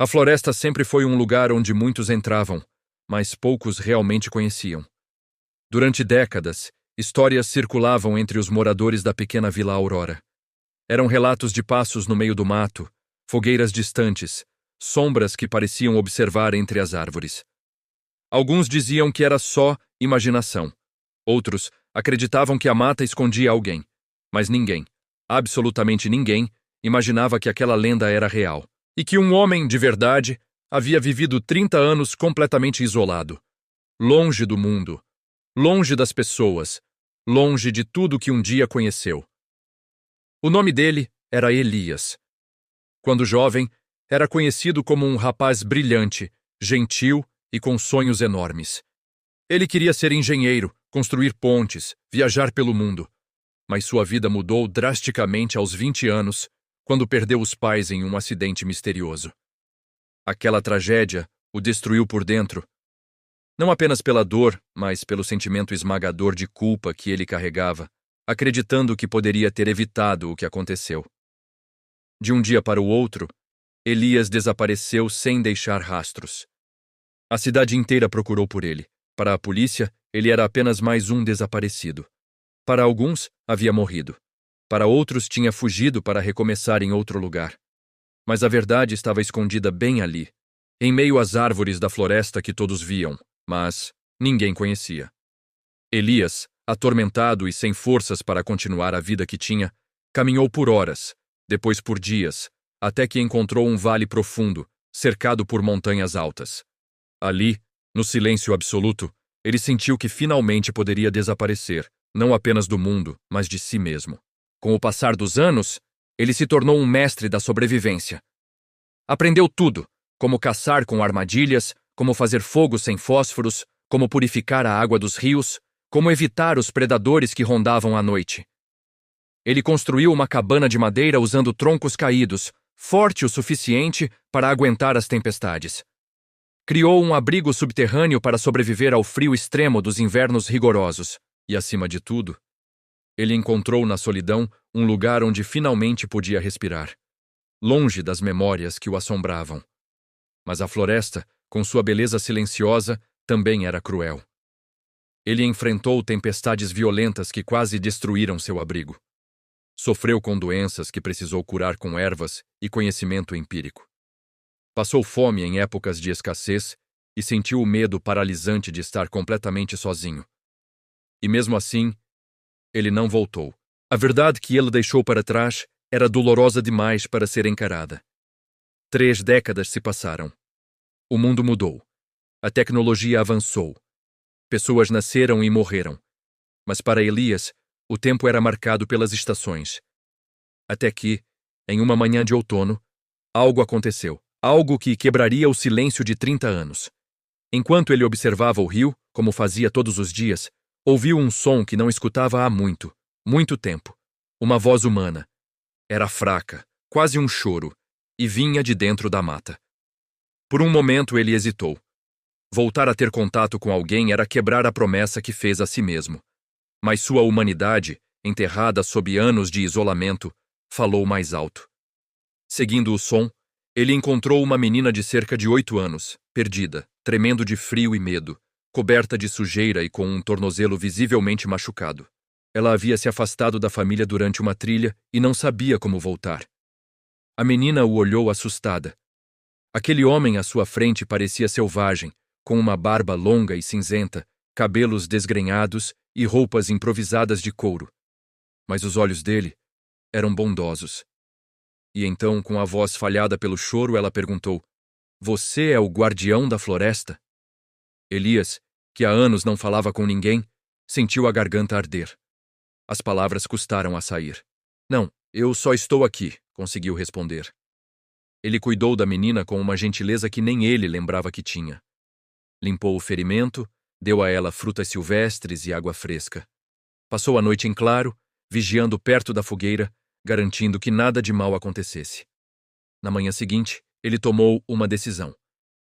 A floresta sempre foi um lugar onde muitos entravam, mas poucos realmente conheciam. Durante décadas, histórias circulavam entre os moradores da pequena Vila Aurora. Eram relatos de passos no meio do mato, fogueiras distantes, sombras que pareciam observar entre as árvores. Alguns diziam que era só imaginação. Outros acreditavam que a mata escondia alguém. Mas ninguém, absolutamente ninguém, imaginava que aquela lenda era real. E que um homem, de verdade, havia vivido 30 anos completamente isolado. Longe do mundo. Longe das pessoas. Longe de tudo que um dia conheceu. O nome dele era Elias. Quando jovem, era conhecido como um rapaz brilhante, gentil e com sonhos enormes. Ele queria ser engenheiro, construir pontes, viajar pelo mundo. Mas sua vida mudou drasticamente aos 20 anos, quando perdeu os pais em um acidente misterioso. Aquela tragédia o destruiu por dentro, não apenas pela dor, mas pelo sentimento esmagador de culpa que ele carregava, acreditando que poderia ter evitado o que aconteceu. De um dia para o outro, Elias desapareceu sem deixar rastros. A cidade inteira procurou por ele. Para a polícia, ele era apenas mais um desaparecido. Para alguns, havia morrido. Para outros, tinha fugido para recomeçar em outro lugar. Mas a verdade estava escondida bem ali, em meio às árvores da floresta que todos viam, mas ninguém conhecia. Elias, atormentado e sem forças para continuar a vida que tinha, caminhou por horas, depois por dias, até que encontrou um vale profundo, cercado por montanhas altas. Ali, no silêncio absoluto, ele sentiu que finalmente poderia desaparecer, não apenas do mundo, mas de si mesmo. Com o passar dos anos, ele se tornou um mestre da sobrevivência. Aprendeu tudo, como caçar com armadilhas, como fazer fogo sem fósforos, como purificar a água dos rios, como evitar os predadores que rondavam à noite. Ele construiu uma cabana de madeira usando troncos caídos, forte o suficiente para aguentar as tempestades. Criou um abrigo subterrâneo para sobreviver ao frio extremo dos invernos rigorosos. E, acima de tudo, ele encontrou na solidão um lugar onde finalmente podia respirar, longe das memórias que o assombravam. Mas a floresta, com sua beleza silenciosa, também era cruel. Ele enfrentou tempestades violentas que quase destruíram seu abrigo. Sofreu com doenças que precisou curar com ervas e conhecimento empírico. Passou fome em épocas de escassez e sentiu o medo paralisante de estar completamente sozinho. E mesmo assim, ele não voltou. A verdade que ele deixou para trás era dolorosa demais para ser encarada. 3 décadas se passaram. O mundo mudou. A tecnologia avançou. Pessoas nasceram e morreram. Mas para Elias, o tempo era marcado pelas estações. Até que, em uma manhã de outono, algo aconteceu. Algo que quebraria o silêncio de 30 anos. Enquanto ele observava o rio, como fazia todos os dias, ouviu um som que não escutava há muito, muito tempo. Uma voz humana. Era fraca, quase um choro, e vinha de dentro da mata. Por um momento ele hesitou. Voltar a ter contato com alguém era quebrar a promessa que fez a si mesmo. Mas sua humanidade, enterrada sob anos de isolamento, falou mais alto. Seguindo o som, ele encontrou uma menina de cerca de 8 anos, perdida, tremendo de frio e medo, coberta de sujeira e com um tornozelo visivelmente machucado. Ela havia se afastado da família durante uma trilha e não sabia como voltar. A menina o olhou assustada. Aquele homem à sua frente parecia selvagem, com uma barba longa e cinzenta, cabelos desgrenhados e roupas improvisadas de couro. Mas os olhos dele eram bondosos. E então, com a voz falhada pelo choro, ela perguntou: "Você é o guardião da floresta?" Elias, que há anos não falava com ninguém, sentiu a garganta arder. As palavras custaram a sair. "Não, eu só estou aqui", conseguiu responder. Ele cuidou da menina com uma gentileza que nem ele lembrava que tinha. Limpou o ferimento, deu a ela frutas silvestres e água fresca. Passou a noite em claro, vigiando perto da fogueira, garantindo que nada de mal acontecesse. Na manhã seguinte, ele tomou uma decisão.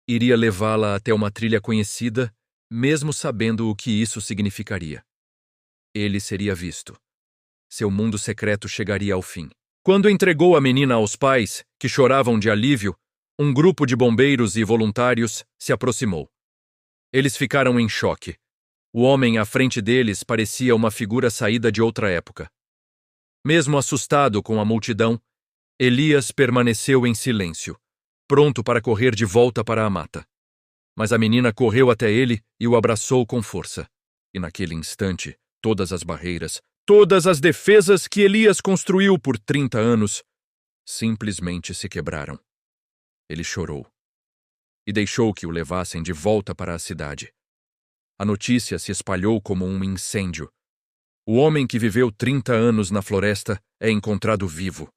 Iria levá-la até uma trilha conhecida, mesmo sabendo o que isso significaria. Ele seria visto. Seu mundo secreto chegaria ao fim. Quando entregou a menina aos pais, que choravam de alívio, Um grupo de bombeiros e voluntários se aproximou. Eles ficaram em choque. O homem à frente deles parecia uma figura saída de outra época. Mesmo assustado com a multidão, Elias permaneceu em silêncio, pronto para correr de volta para a mata. Mas a menina correu até ele e o abraçou com força. E naquele instante, todas as barreiras, todas as defesas que Elias construiu por 30 anos, simplesmente se quebraram. Ele chorou e deixou que o levassem de volta para a cidade. A notícia se espalhou como um incêndio. O homem que viveu 30 anos na floresta é encontrado vivo.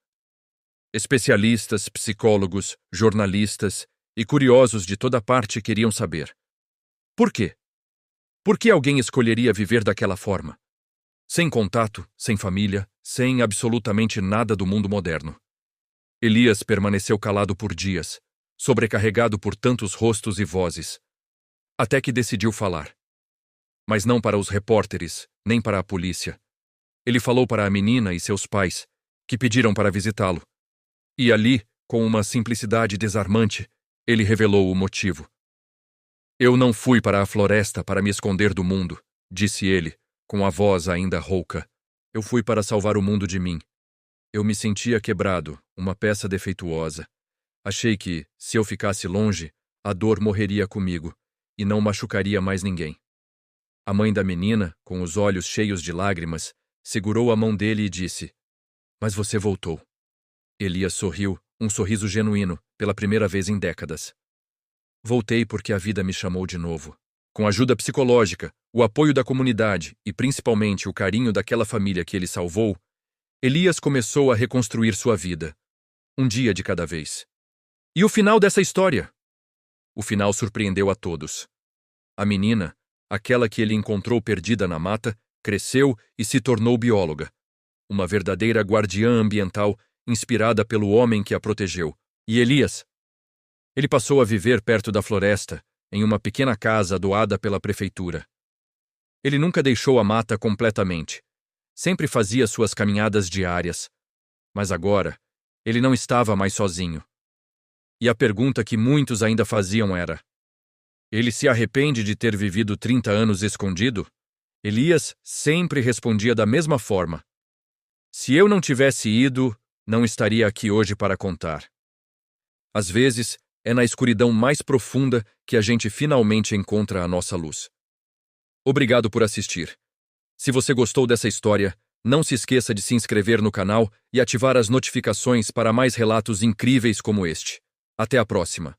Especialistas, psicólogos, jornalistas e curiosos de toda parte queriam saber. Por quê? Por que alguém escolheria viver daquela forma? Sem contato, sem família, sem absolutamente nada do mundo moderno. Elias permaneceu calado por dias, sobrecarregado por tantos rostos e vozes, até que decidiu falar. Mas não para os repórteres, nem para a polícia. Ele falou para a menina e seus pais, que pediram para visitá-lo. E ali, com uma simplicidade desarmante, ele revelou o motivo. Eu não fui para a floresta para me esconder do mundo, disse ele, com a voz ainda rouca. Eu fui para salvar o mundo de mim. Eu me sentia quebrado, uma peça defeituosa. Achei que, se eu ficasse longe, a dor morreria comigo e não machucaria mais ninguém. A mãe da menina, com os olhos cheios de lágrimas, segurou a mão dele e disse: Mas você voltou. Elias sorriu, um sorriso genuíno, pela primeira vez em décadas. Voltei porque a vida me chamou de novo. Com a ajuda psicológica, o apoio da comunidade e principalmente o carinho daquela família que ele salvou, Elias começou a reconstruir sua vida, um dia de cada vez. E o final dessa história? O final surpreendeu a todos. A menina, aquela que ele encontrou perdida na mata, cresceu e se tornou bióloga, uma verdadeira guardiã ambiental inspirada pelo homem que a protegeu. E Elias? Ele passou a viver perto da floresta, em uma pequena casa doada pela prefeitura. Ele nunca deixou a mata completamente. Sempre fazia suas caminhadas diárias. Mas agora, ele não estava mais sozinho. E a pergunta que muitos ainda faziam era: ele se arrepende de ter vivido 30 anos escondido? Elias sempre respondia da mesma forma: se eu não tivesse ido, não estaria aqui hoje para contar. Às vezes, é na escuridão mais profunda que a gente finalmente encontra a nossa luz. Obrigado por assistir. Se você gostou dessa história, não se esqueça de se inscrever no canal e ativar as notificações para mais relatos incríveis como este. Até a próxima!